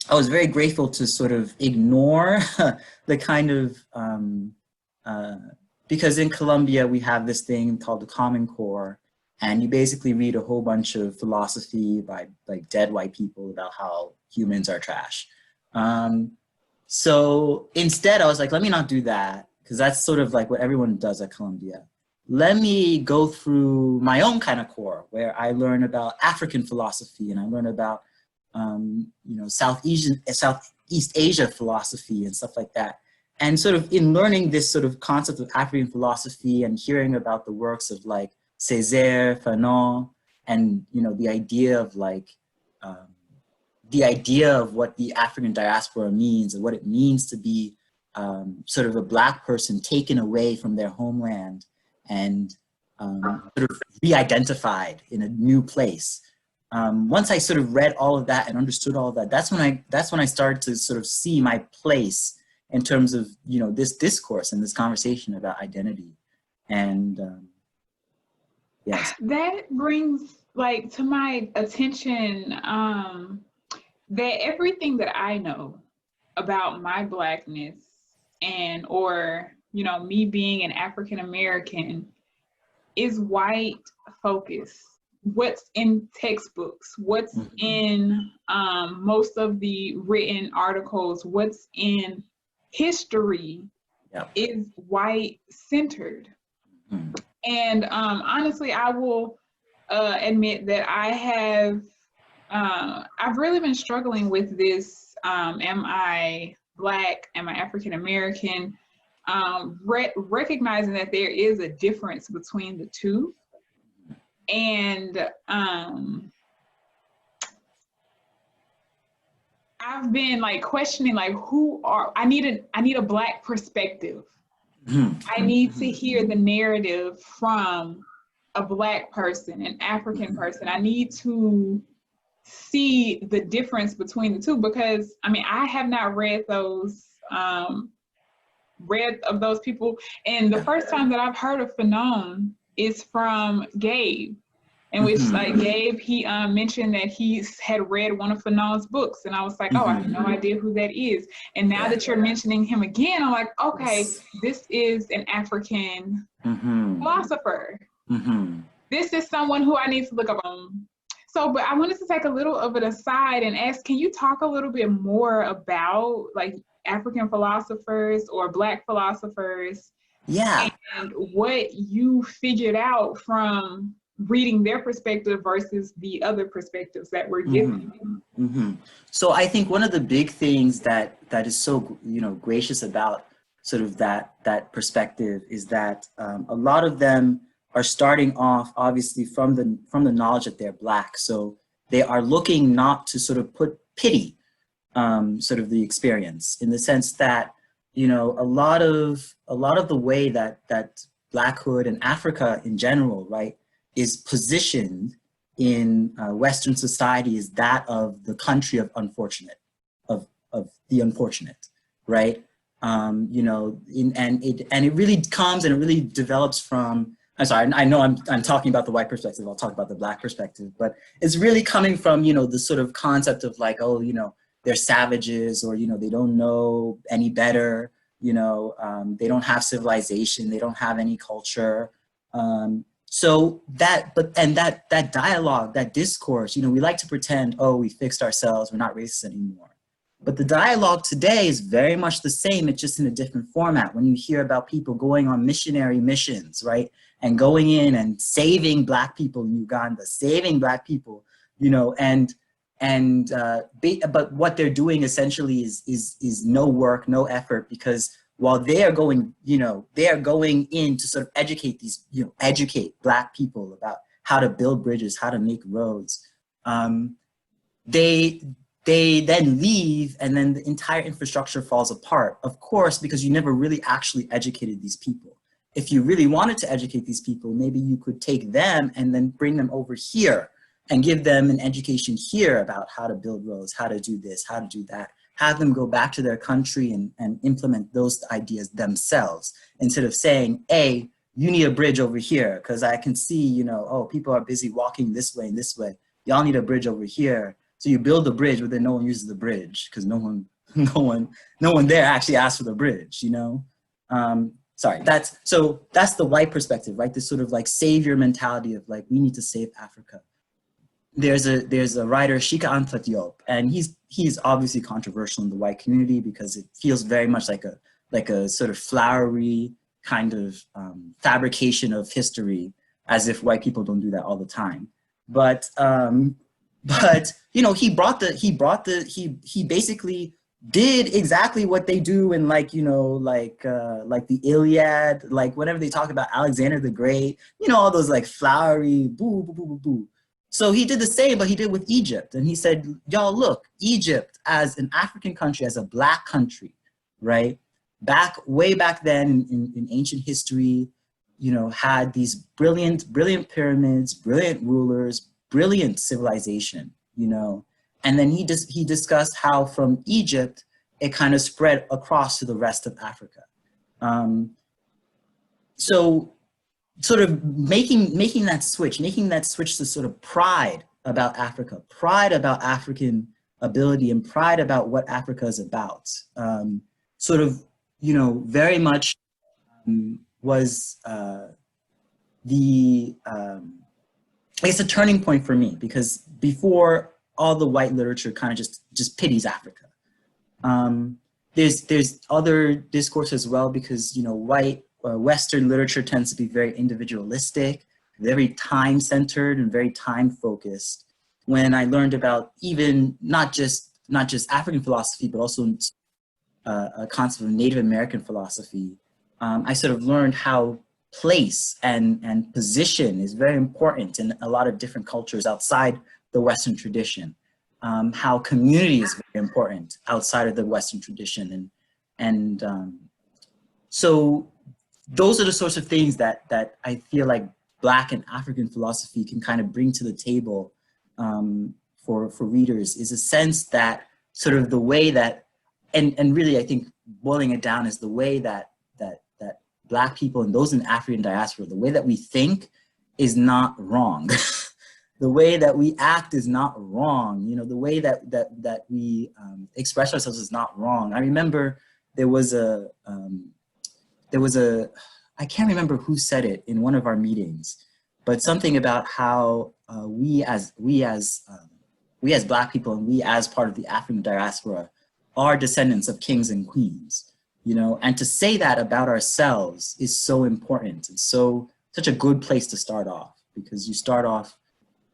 I was very grateful to sort of ignore the kind of, because in Colombia we have this thing called the Common Core, and you basically read a whole bunch of philosophy by like dead white people about how humans are trash. So instead I was like, let me not do that, because that's sort of like what everyone does at Columbia. Let me go through my own kind of core where I learn about African philosophy and I learn about you know, Southeast Asia philosophy and stuff like that. And sort of in learning this sort of concept of African philosophy and hearing about the works of like Cezaire, Fanon, and, you know, the idea of like, the idea of what the African diaspora means and what it means to be sort of a Black person taken away from their homeland and sort of re-identified in a new place. Once I sort of read all of that and understood all of that, that's when I started to sort of see my place in terms of, you know, this discourse and this conversation about identity. And yes. That brings like to my attention that everything that I know about my Blackness and, or, you know, me being an African American is white focused. What's in textbooks, what's in most of the written articles, what's in history is white centered. And honestly, I will admit that I've really been struggling with this. Am I Black? Am I African American? Recognizing that there is a difference between the two. And I've been like questioning, like, I need a Black perspective. I need to hear the narrative from a Black person, an African person. I need to see the difference between the two, because I mean, I have not read of those people. And the first time that I've heard of Fanon is from Gabe, in which like Gabe, he mentioned that he had read one of Fanon's books, and I was like, oh, I have no idea who that is. And now that you're mentioning him again, I'm like, okay, this is an African philosopher. This is someone who I need to look up on. So, but I wanted to take a little of it aside and ask, can you talk a little bit more about like African philosophers or Black philosophers? Yeah. And what you figured out from reading their perspective versus the other perspectives that were given. So I think one of the big things that is so, you know, gracious about sort of that perspective is that a lot of them are starting off obviously from the knowledge that they're Black. So they are looking not to sort of put pity sort of the experience, in the sense that, you know, a lot of the way that Blackhood and Africa in general, right, is positioned in Western society is that of the country of the unfortunate, right? You know, and it really comes and it really develops from, I'm sorry, I know I'm talking about the white perspective, I'll talk about the Black perspective, but it's really coming from, you know, the sort of concept of like, oh, you know, they're savages, or, you know, they don't know any better, you know, they don't have civilization, they don't have any culture. So that dialogue, that discourse, you know, we like to pretend, oh, we fixed ourselves, we're not racist anymore. But the dialogue today is very much the same, it's just in a different format. When you hear about people going on missionary missions, right? And going in and saving Black people in Uganda, saving Black people, you know, but what they're doing essentially is no work, no effort, because while they are going, you know, they are going in to sort of educate Black people about how to build bridges, how to make roads. They then leave, and then the entire infrastructure falls apart. Of course, because you never really actually educated these people. If you really wanted to educate these people, maybe you could take them and then bring them over here and give them an education here about how to build roads, how to do this, how to do that. Have them go back to their country and implement those ideas themselves, instead of saying, hey, you need a bridge over here, because I can see, you know, oh, people are busy walking this way and this way. Y'all need a bridge over here. So you build the bridge, but then no one uses the bridge because no one there actually asked for the bridge, you know? Sorry, that's the white perspective, right? This sort of like savior mentality of like, we need to save Africa. There's a writer, Shika and Fatih, and he's obviously controversial in the white community because it feels very much like a sort of flowery kind of fabrication of history, as if white people don't do that all the time. But you know, he basically did exactly what they do in like, you know, like the Iliad, like whenever they talk about Alexander the Great, you know, all those like flowery boo, boo, boo, boo, boo. So he did the same, but he did with Egypt. And he said, y'all, look, Egypt as an African country, as a black country, right? Way back then in ancient history, you know, had these brilliant pyramids, brilliant rulers, brilliant civilization, you know. And then he discussed how from Egypt, it kind of spread across to the rest of Africa. So sort of making that switch to sort of pride about Africa, pride about African ability, and pride about what Africa is about. Sort of, you know, very much was it's a turning point for me, because before, all the white literature kind of just pities Africa. There's other discourse as well, because, you know, Western literature tends to be very individualistic, very time-centered and very time-focused. When I learned about even not just African philosophy, but also a concept of Native American philosophy, I sort of learned how place and position is very important in a lot of different cultures outside the Western tradition. How community is very important outside of the Western tradition, and so those are the sorts of things that I feel like Black and African philosophy can kind of bring to the table for readers, is a sense that sort of the way that, and really I think boiling it down is the way that Black people and those in African diaspora, the way that we think is not wrong. The way that we act is not wrong. You know, the way that we express ourselves is not wrong. I remember there was a, I can't remember who said it in one of our meetings, but something about how we as Black people, and we as part of the African diaspora, are descendants of kings and queens. You know, and to say that about ourselves is so important. It's such a good place to start off, because you start off,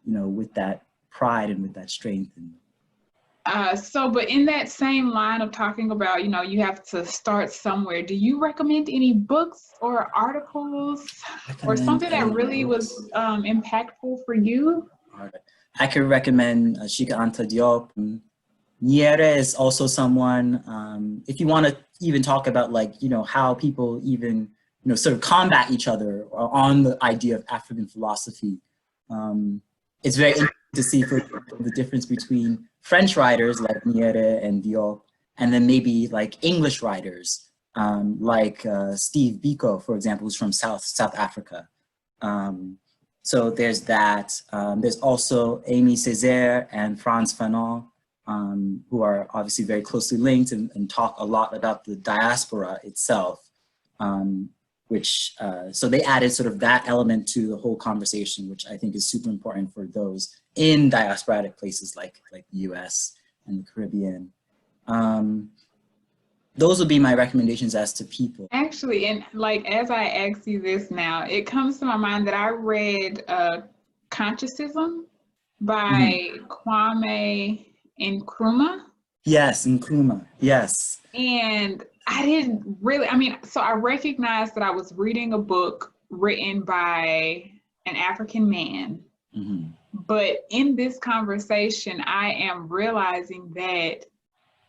you know, with that pride and with that strength. But in that same line of talking about, you know, you have to start somewhere, do you recommend any books or articles or something that really was impactful for you? I could recommend Shika and Fatih. Nyere is also someone, if you want to even talk about, like, you know, how people even, you know, sort of combat each other on the idea of African philosophy. It's very interesting to see, for the difference between French writers like Nyere and Diop, and then maybe like English writers like Steve Biko, for example, who's from South Africa. So there's that. There's also Amy Cezaire and Franz Fanon, who are obviously very closely linked and talk a lot about the diaspora itself. So they added sort of that element to the whole conversation, which I think is super important for those in diasporic places like the US and the Caribbean. Those would be my recommendations as to people. Actually, and like, as I ask you this now, it comes to my mind that I read Conscientism by Kwame Nkrumah. Yes, Nkrumah, yes. And I didn't really, so I recognized that I was reading a book written by an African man. Mm-hmm. But in this conversation, I am realizing that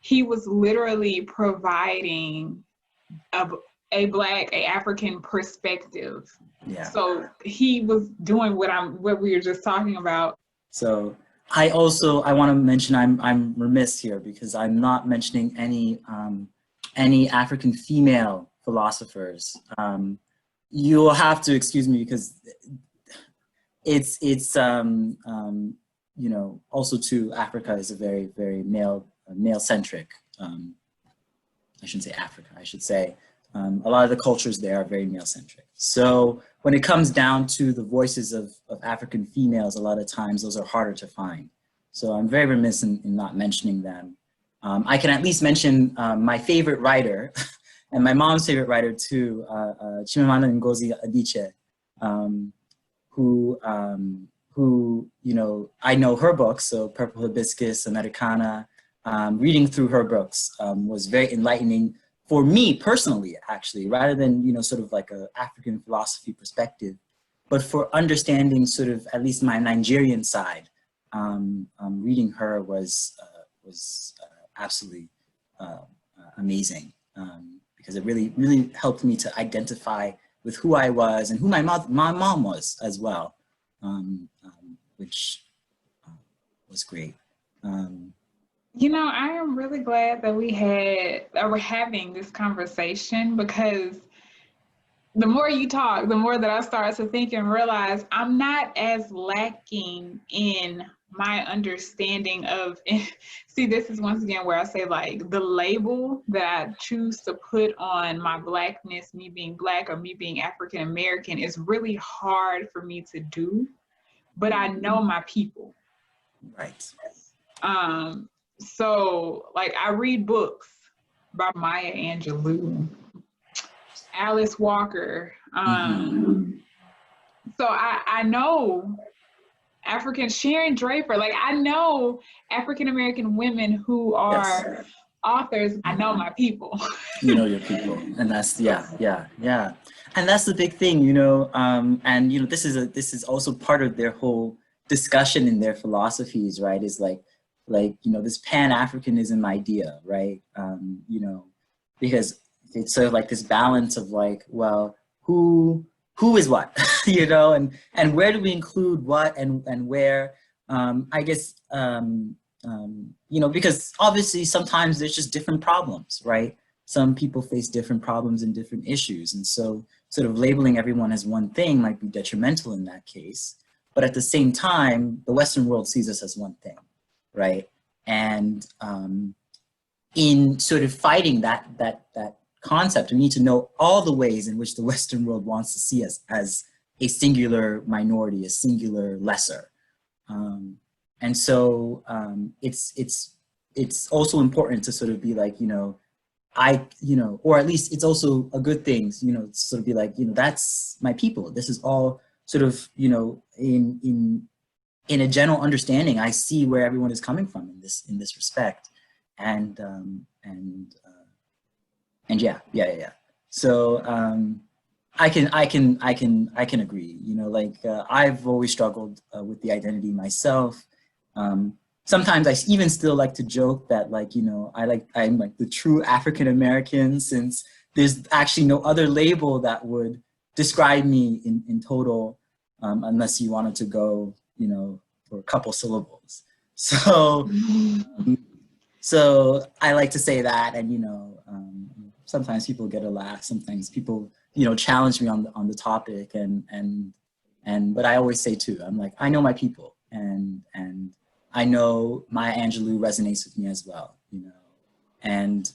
he was literally providing a African perspective. Yeah. So he was doing what we were just talking about. So I want to mention, I'm remiss here because I'm not mentioning any African female philosophers. You will have to excuse me because it's you know, also too, Africa is a very, very male-centric, I shouldn't say Africa, I should say, a lot of the cultures there are very male-centric. So when it comes down to the voices of African females, a lot of times those are harder to find. So I'm very remiss in not mentioning them. I can at least mention my favorite writer, and my mom's favorite writer too, Chimamanda Ngozi Adichie, who, you know, I know her books, so Purple Hibiscus, Americana. Reading through her books was very enlightening for me personally, actually, rather than, you know, sort of like a African philosophy perspective, but for understanding sort of at least my Nigerian side. Reading her was absolutely amazing, because it really helped me to identify with who I was and who my mom was as well, which was great. You know, I am really glad that we're having this conversation, because the more you talk, the more that I start to think and realize I'm not as lacking in my understanding of, see, this is once again where I say, like, the label that I choose to put on my Blackness, me being Black or me being African American, is really hard for me to do, but I know my people. Right. So, like, I read books by Maya Angelou, Alice Walker. So I know Sharon Draper, like, I know African-American women who are authors. I know my people. You know your people, and that's, yeah. And that's the big thing, you know, and, you know, this is also part of their whole discussion in their philosophies, right, is like, you know, this Pan-Africanism idea, right? You know, because it's sort of like this balance of like, well, who is what, you know, and where do we include what and where? I guess, you know, because obviously sometimes there's just different problems, right? Some people face different problems and different issues. And so sort of labeling everyone as one thing might be detrimental in that case. But at the same time, the Western world sees us as one thing, right? And in sort of fighting that concept, we need to know all the ways in which the Western world wants to see us as a singular minority, a singular lesser. And so it's also important to sort of be like, you know, you know, or at least it's also a good thing, you know, to sort of be like, you know, that's my people. This is all sort of, you know, in a general understanding, I see where everyone is coming from in this respect, and yeah. So I can agree. You know, like I've always struggled with the identity myself. Sometimes I even still like to joke that, like, you know, I'm like the true African American, since there's actually no other label that would describe me in total, unless you wanted to go, you know, for a couple syllables. So, so I like to say that, and, you know, sometimes people get a laugh. Sometimes people, you know, challenge me on the topic, but I always say too, I'm like, I know my people, and I know Maya Angelou resonates with me as well, you know, and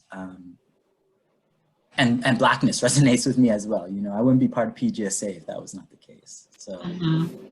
Blackness resonates with me as well. You know, I wouldn't be part of PGSA if that was not the case. So,